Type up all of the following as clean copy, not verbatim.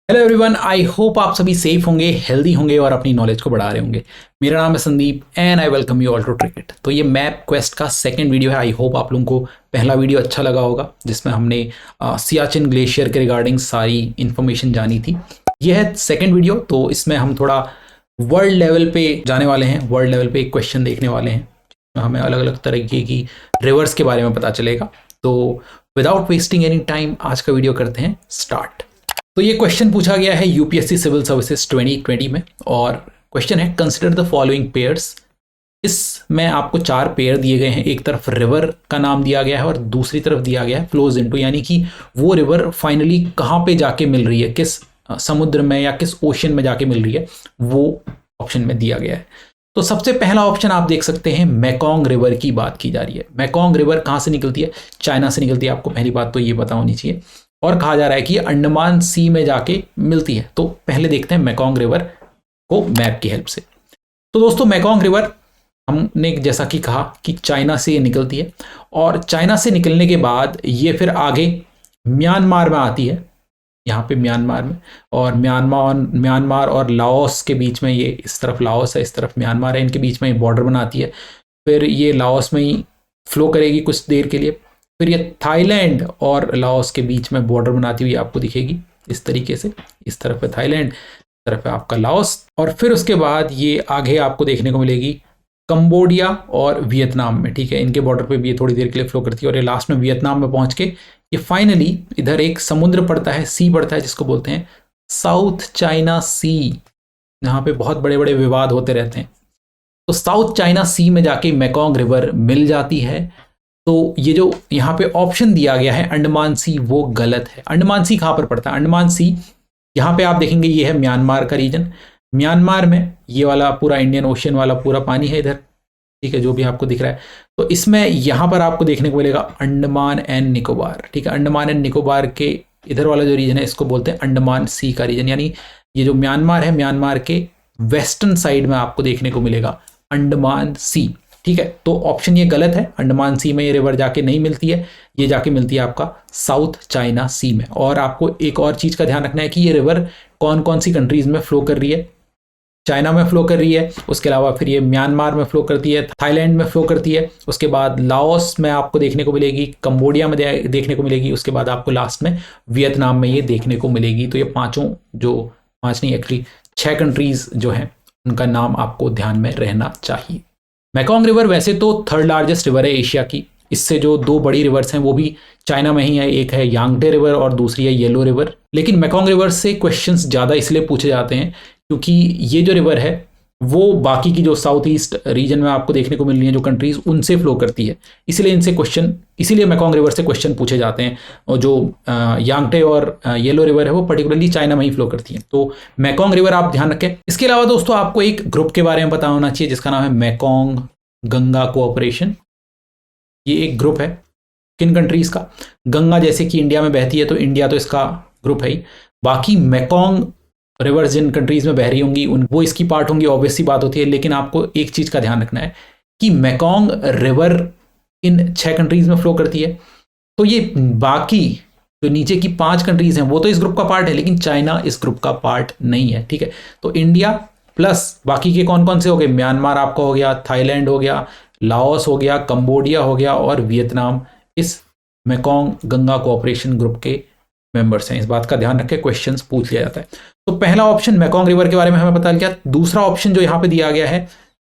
Hello everyone, I hope आप सभी safe होंगे, हेल्दी होंगे और अपनी नॉलेज को बढ़ा रहे होंगे। मेरा नाम है Sandeep and I welcome you all to Tricket. तो ये मैप क्वेस्ट का सेकंड वीडियो है। आई होप आप लोगों को पहला वीडियो अच्छा लगा होगा जिसमें हमने सियाचिन ग्लेशियर के रिगार्डिंग सारी इन्फॉर्मेशन जानी थी। यह है सेकंड वीडियो, तो इसमें हम थोड़ा वर्ल्ड लेवल पे जाने वाले हैं। वर्ल्ड लेवल पे एक क्वेश्चन देखने वाले हैं, हमें अलग अलग तरीके की रिवर्स के बारे में पता चलेगा। तो विदाउट वेस्टिंग एनी टाइम आज का वीडियो करते हैं स्टार्ट। तो ये क्वेश्चन पूछा गया है यूपीएससी सिविल सर्विसेज 2020 में, और क्वेश्चन है कंसिडर द फॉलोइंग पेयर्स। इसमें आपको 4 पेयर दिए गए हैं। एक तरफ रिवर का नाम दिया गया है और दूसरी तरफ दिया गया है फ्लोज इनटू, यानी कि वो रिवर फाइनली कहाँ पे जाके मिल रही है, किस समुद्र में या किस ओशन में जाके मिल रही है, वो ऑप्शन में दिया गया है। तो सबसे पहला ऑप्शन आप देख सकते हैं, मेकोंग रिवर की बात की जा रही है। मेकोंग रिवर कहाँ से निकलती है? चाइना से निकलती है। आपको पहली बात तो ये पता होनी चाहिए। और कहा जा रहा है कि अंडमान सी में जाके मिलती है। तो पहले देखते हैं मेकोंग रिवर को मैप की हेल्प से। तो दोस्तों, मेकोंग रिवर हमने जैसा कि कहा कि चाइना से ये निकलती है, और चाइना से निकलने के बाद ये फिर आगे म्यांमार में आती है, यहाँ पे म्यांमार में। और म्यांमार और लाओस के बीच में, ये इस तरफ लाओस है, इस तरफ म्यांमार है, इनके बीच में बॉर्डर बनाती है। फिर ये लाओस में ही फ्लो करेगी कुछ देर के लिए। फिर ये थाईलैंड और लाओस के बीच में बॉर्डर बनाती हुई आपको दिखेगी इस तरीके से। इस तरफ है थाईलैंड, इस तरफ है आपका लाओस। और फिर उसके बाद ये आगे आपको देखने को मिलेगी कंबोडिया और वियतनाम में। ठीक है, इनके बॉर्डर पे भी ये थोड़ी देर के लिए फ्लो करती है, और ये लास्ट में वियतनाम में पहुंच के ये फाइनली इधर एक समुद्र पड़ता है, सी पड़ता है, जिसको बोलते हैं साउथ चाइना सी, जहाँ पे बहुत बड़े बड़े विवाद होते रहते हैं। तो साउथ चाइना सी में जाके मेकोंग रिवर मिल जाती है। तो ये जो यहाँ पे ऑप्शन दिया गया है अंडमान सी, वो गलत है। अंडमान सी कहाँ पर पड़ता है? अंडमान सी यहाँ पे आप देखेंगे, ये है म्यांमार का रीजन। म्यांमार में ये वाला पूरा इंडियन ओशियन वाला पूरा पानी है इधर, ठीक है, जो भी आपको दिख रहा है। तो इसमें यहाँ पर आपको देखने को मिलेगा अंडमान एंड निकोबार। ठीक है, अंडमान एंड निकोबार के इधर वाला जो रीजन है, इसको बोलते हैं अंडमान सी का रीजन। यानी ये जो म्यांमार है, म्यांमार के वेस्टर्न साइड में आपको देखने को मिलेगा अंडमान सी। ठीक है, तो ऑप्शन ये गलत है। अंडमान सी में ये रिवर जाके नहीं मिलती है, ये जाके मिलती है आपका साउथ चाइना सी में। और आपको एक और चीज का ध्यान रखना है कि ये रिवर कौन कौन सी कंट्रीज में फ्लो कर रही है। चाइना में फ्लो कर रही है, उसके अलावा फिर ये म्यांमार में फ्लो करती है, थाईलैंड में फ्लो करती है, उसके बाद लाओस में आपको देखने को मिलेगी, कंबोडिया में देखने को मिलेगी, उसके बाद आपको लास्ट में वियतनाम में ये देखने को मिलेगी। तो ये पांचों, जो पांच नहीं एक्चुअली 6 कंट्रीज जो हैं, उनका नाम आपको ध्यान में रहना चाहिए। मेकोंग रिवर वैसे तो 3rd लार्जेस्ट रिवर है एशिया की। इससे जो 2 बड़ी रिवर्स हैं वो भी चाइना में ही है, एक है यांगटे रिवर और दूसरी है येलो रिवर। लेकिन मेकोंग रिवर से क्वेश्चंस ज़्यादा इसलिए पूछे जाते हैं क्योंकि ये जो रिवर है वो बाकी की जो साउथ ईस्ट रीजन में आपको देखने को मिल रही है जो कंट्रीज, उनसे फ्लो करती है। इसीलिए मेकोंग रिवर से क्वेश्चन पूछे जाते हैं। और जो यांगटे और येलो रिवर है वो पर्टिकुलरली चाइना में ही फ्लो करती है। तो मेकोंग रिवर आप ध्यान रखें। इसके अलावा दोस्तों, आपको एक ग्रुप के बारे में पता होना चाहिए जिसका नाम है मेकोंग गंगा कोऑपरेशन। ये एक ग्रुप है किन कंट्रीज का? गंगा जैसे कि इंडिया में बहती है, तो इंडिया तो इसका ग्रुप है ही। बाकी मेकोंग रिवर्स जिन कंट्रीज में बह रही होंगी वो इसकी पार्ट होंगी, ऑब्वियस सी बात होती है। लेकिन आपको एक चीज का ध्यान रखना है कि मेकोंग रिवर इन 6 कंट्रीज में फ्लो करती है। तो ये बाकी जो नीचे की 5 कंट्रीज हैं वो तो इस ग्रुप का पार्ट है, लेकिन चाइना इस ग्रुप का पार्ट नहीं है। ठीक है, तो इंडिया प्लस बाकी के कौन कौन से हो गए? म्यांमार आपका हो गया, थाईलैंड हो गया, लाओस हो गया, कंबोडिया हो गया और वियतनाम इस मेकोंग गंगा कोऑपरेशन ग्रुप के मेंबर्स हैं। इस बात का ध्यान रखें, क्वेश्चंस पूछ लिया जाता है। तो पहला ऑप्शन मेकोंग रिवर के बारे में हमें पता चल गया। दूसरा ऑप्शन जो यहाँ पे दिया गया है,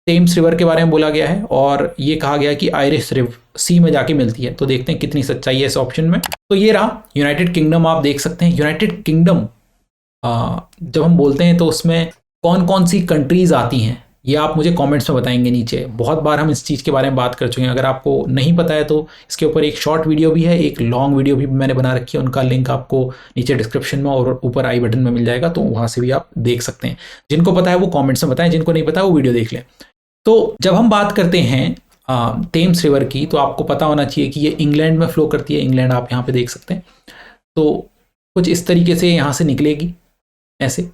थेम्स रिवर के बारे में बोला गया है, और ये कहा गया कि आयरिश रिवर सी में जाके मिलती है। तो देखते हैं कितनी सच्चाई है इस ऑप्शन में। तो ये रहा यूनाइटेड किंगडम। आप देख सकते हैं यूनाइटेड किंगडम जब हम बोलते हैं तो उसमें कौन कौन सी कंट्रीज आती हैं, ये आप मुझे कमेंट्स में बताएंगे नीचे। बहुत बार हम इस चीज़ के बारे में बात कर चुके हैं। अगर आपको नहीं पता है तो इसके ऊपर एक शॉर्ट वीडियो भी है, एक लॉन्ग वीडियो भी मैंने बना रखी है। उनका लिंक आपको नीचे डिस्क्रिप्शन में और ऊपर आई बटन में मिल जाएगा, तो वहाँ से भी आप देख सकते हैं। जिनको पता है वो कॉमेंट्स में बताएं, जिनको नहीं पता है वो वीडियो देख लें। तो जब हम बात करते हैं थेम्स रिवर की, तो आपको पता होना चाहिए कि ये इंग्लैंड में फ्लो करती है। इंग्लैंड आप यहाँ पे देख सकते हैं। तो कुछ इस तरीके से यहाँ से निकलेगी ऐसे,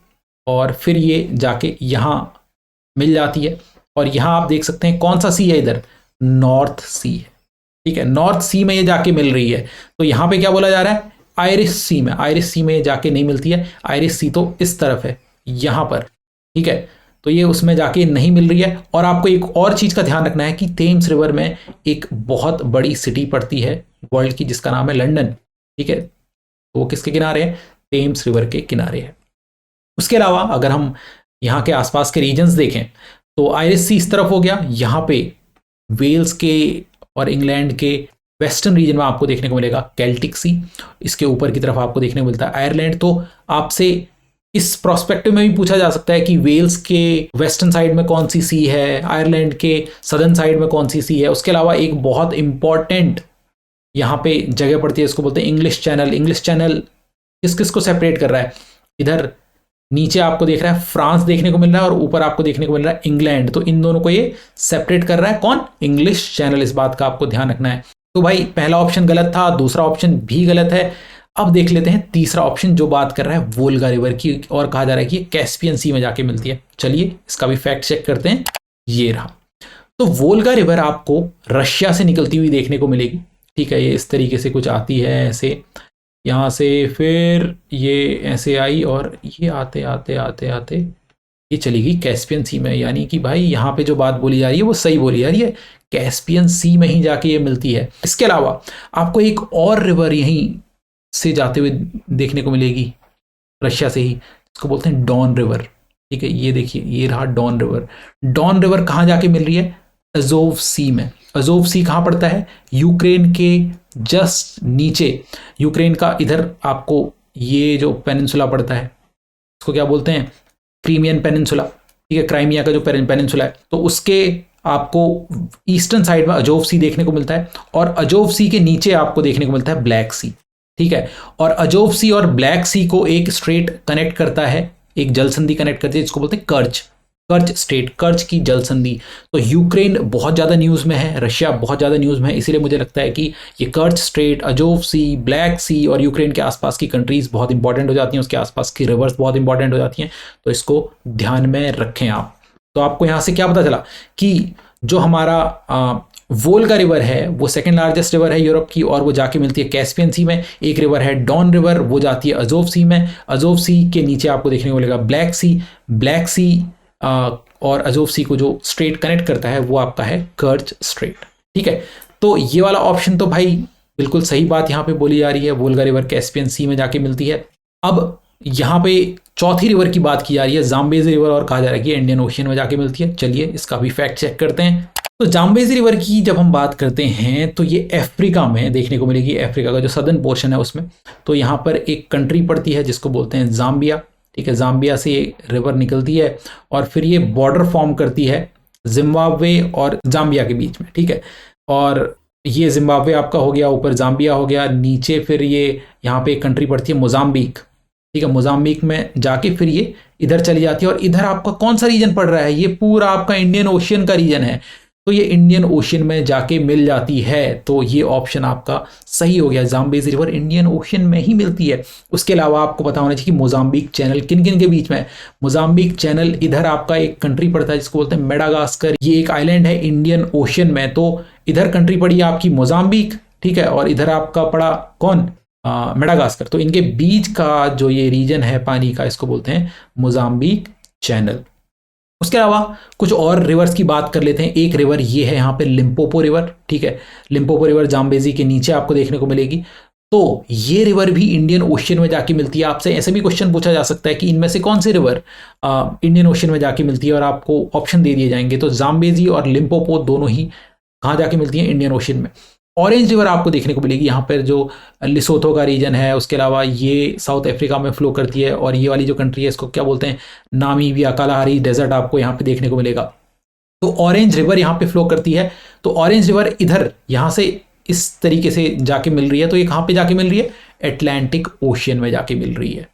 और फिर ये जाके यहाँ मिल जाती है। और यहाँ आप देख सकते हैं कौन सा सी है, इधर नॉर्थ सी है। ठीक है, नॉर्थ सी में ये जाके मिल रही है। तो यहाँ पे क्या बोला जा रहा है? आयरिश सी में जाके नहीं मिलती है। आयरिश सी तो इस तरफ है यहाँ पर, ठीक है, तो ये उसमें जाके नहीं मिल रही है। और आपको एक और चीज़ का ध्यान रखना है कि थेम्स रिवर में एक बहुत बड़ी सिटी पड़ती है वर्ल्ड की जिसका नाम है लंदन, ठीक है, तो वो किसके किनारे है? थेम्स रिवर के किनारे है। उसके अलावा अगर हम यहाँ के आसपास के रीजन्स देखें तो आयरिश सी इस तरफ हो गया, यहाँ पे वेल्स के और इंग्लैंड के वेस्टर्न रीजन में आपको देखने को मिलेगा केल्टिक सी, इसके ऊपर की तरफ आपको देखने को मिलता है आयरलैंड। तो आपसे इस प्रोस्पेक्टिव में भी पूछा जा सकता है कि वेल्स के वेस्टर्न साइड में कौन सी सी है, आयरलैंड के सदर्न साइड में कौन सी सी है। उसके अलावा एक बहुत इंपॉर्टेंट यहाँ पे जगह पड़ती है, इसको बोलते हैं इंग्लिश चैनल। इंग्लिश चैनल किस किस को सेपरेट कर रहा है? इधर नीचे आपको देख रहा है फ्रांस देखने को मिल रहा है और ऊपर आपको देखने को मिल रहा है इंग्लैंड, तो इन दोनों को ये सेपरेट कर रहा है कौन? English channel. इस बात का आपको ध्यान रखना है। तो भाई पहला ऑप्शन गलत था, दूसरा ऑप्शन भी गलत है। अब देख लेते हैं तीसरा ऑप्शन जो बात कर रहा है वोल्गा रिवर की, और कहा जा रहा है कि कैस्पियन सी में जाके मिलती है। चलिए इसका भी फैक्ट चेक करते हैं। ये रहा, तो वोल्गा रिवर आपको रशिया से निकलती हुई देखने को मिलेगी, ठीक है, ये इस तरीके से कुछ आती है ऐसे, यहाँ से फिर ये ऐसे आई और ये आते आते आते आते ये चली गई कैस्पियन सी में। यानी कि भाई यहाँ पे जो बात बोली जा रही है वो सही बोली जा रही है, कैस्पियन सी में ही जाके ये मिलती है। इसके अलावा आपको एक और रिवर यहीं से जाते हुए देखने को मिलेगी रशिया से ही, इसको बोलते हैं डॉन रिवर, ठीक है, ये देखिए ये रहा डॉन रिवर। डॉन रिवर कहाँ जाके मिल रही है? अजोव सी में। अजोव सी कहाँ पड़ता है? यूक्रेन के जस्ट नीचे, यूक्रेन का इधर आपको ये जो पेनिनसुला पड़ता है इसको क्या बोलते हैं? क्रीमियन पेनिनसुला, ठीक है, क्राइमिया का जो पेनिनसुला है, तो उसके आपको ईस्टर्न साइड में अजोव सी देखने को मिलता है। और अजोव सी के नीचे आपको देखने को मिलता है ब्लैक सी, ठीक है। और अजोव सी और ब्लैक सी को एक स्ट्रेट कनेक्ट करता है, एक जल संधि कनेक्ट करती है, जिसको बोलते हैं कर्च, कर्च स्ट्रेट, कर्च की जल संधि। तो यूक्रेन बहुत ज़्यादा न्यूज़ में है, रशिया बहुत ज़्यादा न्यूज़ में है, इसीलिए मुझे लगता है कि ये कर्च स्ट्रेट, अजोव सी, ब्लैक सी और यूक्रेन के आसपास की कंट्रीज़ बहुत इंपॉर्टेंट हो जाती हैं, उसके आसपास की रिवर्स बहुत इंपॉर्टेंट हो जाती हैं, तो इसको ध्यान में रखें आप। तो आपको यहाँ से क्या पता चला कि जो हमारा वोल्गा रिवर है वो सेकंड लार्जेस्ट रिवर है यूरोप की, और वो जाके मिलती है कैस्पियन सी में। एक रिवर है डॉन रिवर, वो जाती है अजोव सी में। अजोव सी के नीचे आपको देखने को मिलेगा ब्लैक सी। ब्लैक सी और अजोव सी को जो स्ट्रेट कनेक्ट करता है वो आपका है कर्च स्ट्रेट, ठीक है। तो ये वाला ऑप्शन तो भाई बिल्कुल सही बात यहाँ पे बोली जा रही है, वोल्गा रिवर कैस्पियन सी में जाके मिलती है। अब यहाँ पे चौथी रिवर की बात की जा रही है जाम्बेजी रिवर, और कहा जा रहा है कि इंडियन ओशियन में जाके मिलती है। चलिए इसका भी फैक्ट चेक करते हैं। तो जाम्बेजी रिवर की जब हम बात करते हैं तो ये अफ्रीका में देखने को मिलेगी, अफ्रीका का जो सदर्न पोर्शन है उसमें। तो यहाँ पर एक कंट्री पड़ती है जिसको बोलते हैं जाम्बिया, ठीक है, जाम्बिया से रिवर निकलती है और फिर ये बॉर्डर फॉर्म करती है जिम्बाब्वे और जाम्बिया के बीच में, ठीक है। और ये जिम्बाब्वे आपका हो गया, ऊपर जाम्बिया हो गया, नीचे फिर ये यहाँ पे एक कंट्री पड़ती है मोजाम्बिक, ठीक है। मोजाम्बिक में जाके फिर ये इधर चली जाती है, और इधर आपका कौन सा रीजन पड़ रहा है? ये पूरा आपका इंडियन ओशियन का रीजन है, तो ये इंडियन ओशियन में जाके मिल जाती है। तो ये ऑप्शन आपका सही हो गया, जाम्बेजी रिवर इंडियन ओशियन में ही मिलती है। उसके अलावा आपको पता होना चाहिए कि मोजाम्बिक चैनल किन किन के बीच में है। मोजाम्बिक चैनल इधर आपका एक कंट्री पड़ता है जिसको बोलते हैं मेडागास्कर, ये एक आइलैंड है इंडियन ओशियन में। तो इधर कंट्री पड़ी आपकी मोजाम्बिक, ठीक है, और इधर आपका पड़ा कौन? मेडागास्कर। तो इनके बीच का जो ये रीजन है पानी का, इसको बोलते हैं मोजाम्बिक चैनल। उसके अलावा कुछ और रिवर्स की बात कर लेते हैं। एक रिवर ये है यहाँ पे लिम्पोपो रिवर, ठीक है, लिम्पोपो रिवर जाम्बेजी के नीचे आपको देखने को मिलेगी। तो ये रिवर भी इंडियन ओशियन में जाके मिलती है। आपसे ऐसे भी क्वेश्चन पूछा जा सकता है कि इनमें से कौन सी रिवर इंडियन ओशियन में जाके मिलती है, और आपको ऑप्शन दे दिए जाएंगे। तो जाम्बेजी और लिम्पोपो दोनों ही कहाँ जाके मिलती है? इंडियन ओशियन में। ऑरेंज रिवर आपको देखने को मिलेगी यहाँ पर, जो लिसोथो का रीजन है, उसके अलावा ये साउथ अफ्रीका में फ्लो करती है, और ये वाली जो कंट्री है इसको क्या बोलते हैं? नामीबिया, कालाहारी डेजर्ट आपको यहाँ पे देखने को मिलेगा। तो ऑरेंज रिवर यहाँ पे फ्लो करती है। तो ऑरेंज रिवर इधर यहाँ से इस तरीके से जाके मिल रही है। तो ये कहाँ पे जाके मिल रही है? एटलांटिक ओशियन में जाके मिल रही है।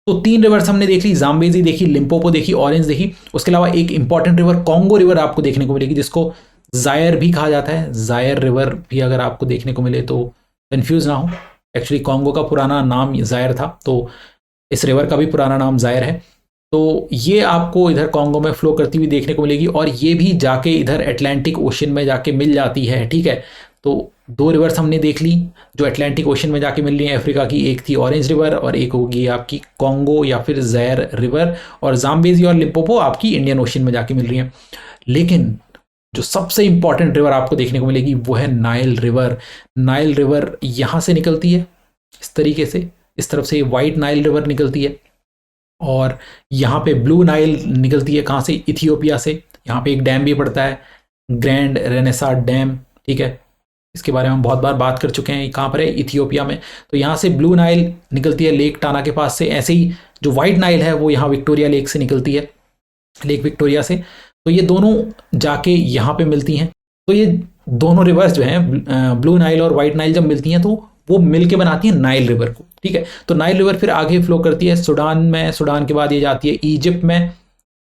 तो 3 रिवर्स हमने देख ली, जाम्बेजी देखी, लिम्पोपो देखी, ऑरेंज देखी। उसके अलावा एक इंपॉर्टेंट रिवर कॉन्गो रिवर आपको देखने को मिलेगी, जिसको जायर भी कहा जाता है। जायर रिवर भी अगर आपको देखने को मिले तो कंफ्यूज ना हो, एक्चुअली कॉन्गो का पुराना नाम जायर था, तो इस रिवर का भी पुराना नाम जायर है। तो ये आपको इधर कॉन्गो में फ्लो करती हुई देखने को मिलेगी, और ये भी जाके इधर एटलांटिक ओशियन में जाके मिल जाती है, ठीक है। तो 2 रिवर्स हमने देख ली जो अटलांटिक ओशन में जाके मिल रही हैं अफ्रीका की। एक थी ऑरेंज रिवर और एक होगी आपकी कॉन्गो या फिर ज़ैर रिवर, और जाम्बेजी और लिम्पोपो आपकी इंडियन ओशन में जाके मिल रही हैं। लेकिन जो सबसे इंपॉर्टेंट रिवर आपको देखने को मिलेगी वो है नाइल रिवर। नाइल रिवर यहाँ से निकलती है इस तरीके से, इस तरफ से वाइट नाइल रिवर निकलती है, और यहाँ पे ब्लू नाइल निकलती है कहाँ से, इथियोपिया से। यहाँ पे एक डैम भी पड़ता है, ग्रैंड रेनेसा डैम, ठीक है, इसके बारे में हम बहुत बार बात कर चुके हैं। कहाँ पर है, इथियोपिया में। तो यहाँ से ब्लू नाइल निकलती है लेक टाना के पास से। ऐसे ही जो वाइट नाइल है वो यहाँ विक्टोरिया लेक से निकलती है, लेक विक्टोरिया से। तो ये दोनों जाके यहाँ पे मिलती हैं। तो ये दोनों रिवर्स जो हैं ब्लू नाइल और वाइट नाइल जब मिलती हैं तो वो मिल के बनाती है नाइल रिवर को, ठीक है। तो नाइल रिवर फिर आगे फ्लो करती है सूडान में, सूडान के बाद ये जाती है इजिप्ट में,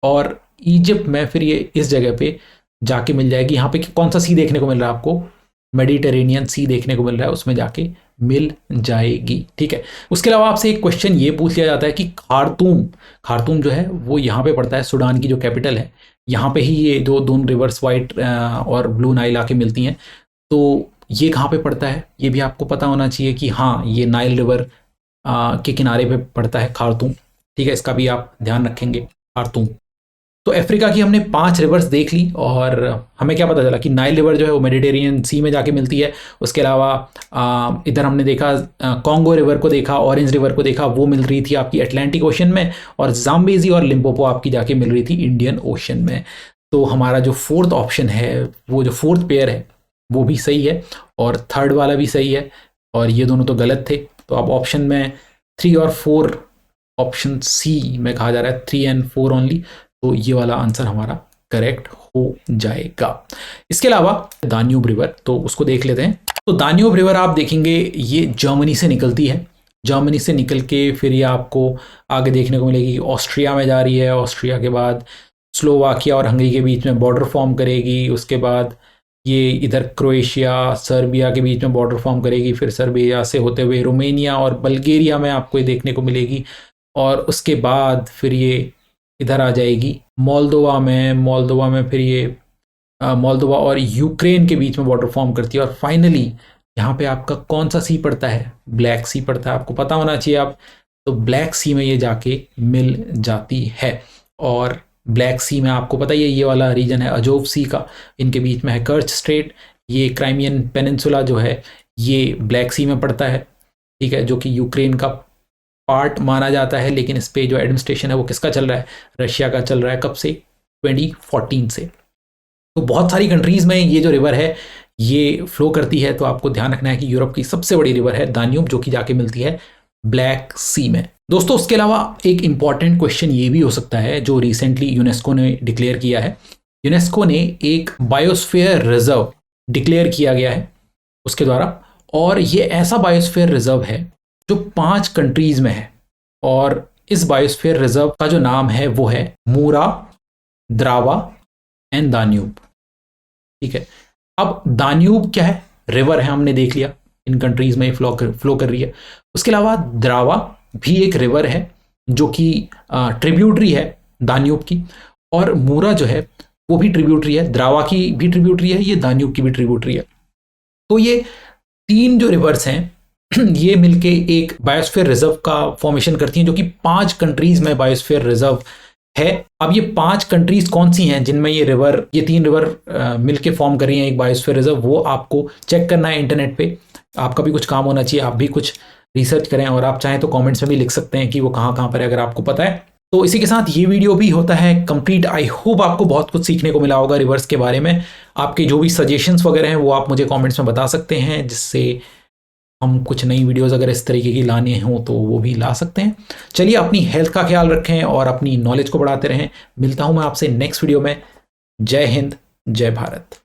और इजिप्ट में फिर ये इस जगह पे जाके मिल जाएगी। यहाँ पे कौन सा सी देखने को मिल रहा है आपको, मेडिटेरेनियन सी देखने को मिल रहा है, उसमें जाके मिल जाएगी, ठीक है। उसके अलावा आपसे एक क्वेश्चन ये पूछ लिया जाता है कि खार्तूम, खार्तूम जो है वो यहाँ पे पड़ता है, सूडान की जो कैपिटल है, यहाँ पे ही ये जो दोनों रिवर्स वाइट और ब्लू नाइल आके मिलती हैं। तो ये कहाँ पे पड़ता है ये भी आपको पता होना चाहिए कि हाँ ये नाइल रिवर के किनारे पे पड़ता है खार्तूम, ठीक है, इसका भी आप ध्यान रखेंगे खार्तूम। तो अफ्रीका की हमने 5 रिवर्स देख ली, और हमें क्या पता चला कि नाइल रिवर जो है वो मेडिटेरेनियन सी में जाके मिलती है। उसके अलावा इधर हमने देखा कॉन्गो रिवर को देखा, ऑरेंज रिवर को देखा, वो मिल रही थी आपकी अटलांटिक ओशन में, और जाम्बेजी और लिम्पोपो आपकी जाके मिल रही थी इंडियन ओशन में। तो हमारा जो 4th ऑप्शन है, वो जो 4th पेयर है वो भी सही है, और 3rd वाला भी सही है, और ये दोनों तो गलत थे। तो अब ऑप्शन में 3 और 4, ऑप्शन सी में कहा जा रहा है 3 and 4 ओनली, तो ये वाला आंसर हमारा करेक्ट हो जाएगा। इसके अलावा दान्यूब रिवर, तो उसको देख लेते हैं। तो दान्यूब रिवर आप देखेंगे ये जर्मनी से निकलती है, जर्मनी से निकल के फिर ये आपको आगे देखने को मिलेगी ऑस्ट्रिया में जा रही है, ऑस्ट्रिया के बाद स्लोवाकिया और हंगरी के बीच में बॉर्डर फॉर्म करेगी, उसके बाद ये इधर क्रोएशिया सर्बिया के बीच में बॉर्डर फॉर्म करेगी, फिर सर्बिया से होते हुए रोमेनिया और बल्गेरिया में आपको ये देखने को मिलेगी, और उसके बाद फिर ये इधर आ जाएगी मोल्दोवा में, मोल्दोवा में फिर ये मोल्दोवा और यूक्रेन के बीच में बॉर्डर फॉर्म करती है, और फाइनली यहाँ पे आपका कौन सा सी पड़ता है, ब्लैक सी पड़ता है, आपको पता होना चाहिए आप। तो ब्लैक सी में ये जाके मिल जाती है, और ब्लैक सी में आपको पता ही है ये वाला रीजन है अजोव सी का, इनके बीच में है कर्च स्ट्रेट, ये क्राइमियन पेनिनसुला जो है ये ब्लैक सी में पड़ता है, ठीक है, जो कि यूक्रेन का पार्ट माना जाता है। लेकिन इस पे जो एडमिनिस्ट्रेशन है वो किसका चल रहा है, रशिया का चल रहा है। कब से, 2014 से। तो बहुत सारी कंट्रीज में ये जो रिवर है ये फ्लो करती है। तो आपको ध्यान रखना है कि यूरोप की सबसे बड़ी रिवर है दान्यूब, जो कि जाके मिलती है ब्लैक सी में। दोस्तों उसके अलावा एक इंपॉर्टेंट क्वेश्चन ये भी हो सकता है जो रिसेंटली यूनेस्को ने डिक्लेयर किया है। यूनेस्को ने एक बायोस्फीयर रिजर्व डिक्लेयर किया गया है उसके द्वारा, और ये ऐसा बायोस्फीयर रिजर्व है जो 5 कंट्रीज में है, और इस बायोस्फीयर रिजर्व का जो नाम है वो है मूरा, द्रावा एंड दान्यूब, ठीक है। अब दान्यूब क्या है, रिवर है, हमने देख लिया इन कंट्रीज में फ्लो कर रही है। उसके अलावा द्रावा भी एक रिवर है जो कि ट्रिब्यूटरी है दान्यूब की, और मूरा जो है वो भी ट्रिब्यूटरी है, द्रावा की भी ट्रिब्यूटरी है, ये दान्यूब की भी ट्रिब्यूटरी है। तो ये 3 जो रिवर्स हैं ये मिलके एक बायोस्फीयर रिजर्व का फॉर्मेशन करती हैं, जो कि 5 कंट्रीज में बायोस्फीयर रिजर्व है। अब ये 5 कंट्रीज कौन सी हैं जिनमें ये 3 रिवर मिलके फॉर्म कर रही हैं एक बायोस्फीयर रिजर्व, वो आपको चेक करना है इंटरनेट पे। आपका भी कुछ काम होना चाहिए, आप भी कुछ रिसर्च करें, और आप चाहें तो कमेंट्स में भी लिख सकते हैं कि वो कहाँ पर है अगर आपको पता है। तो इसी के साथ ये वीडियो भी होता है कंप्लीट। आई होप आपको बहुत कुछ सीखने को मिला होगा रिवर्स के बारे में। आपके जो भी सजेशंस वगैरह हैं वो आप मुझे कमेंट्स में बता सकते हैं, जिससे हम कुछ नई वीडियोस अगर इस तरीके की लाने हों तो वो भी ला सकते हैं। चलिए अपनी हेल्थ का ख्याल रखें और अपनी नॉलेज को बढ़ाते रहें। मिलता हूं मैं आपसे नेक्स्ट वीडियो में। जय हिंद, जय भारत।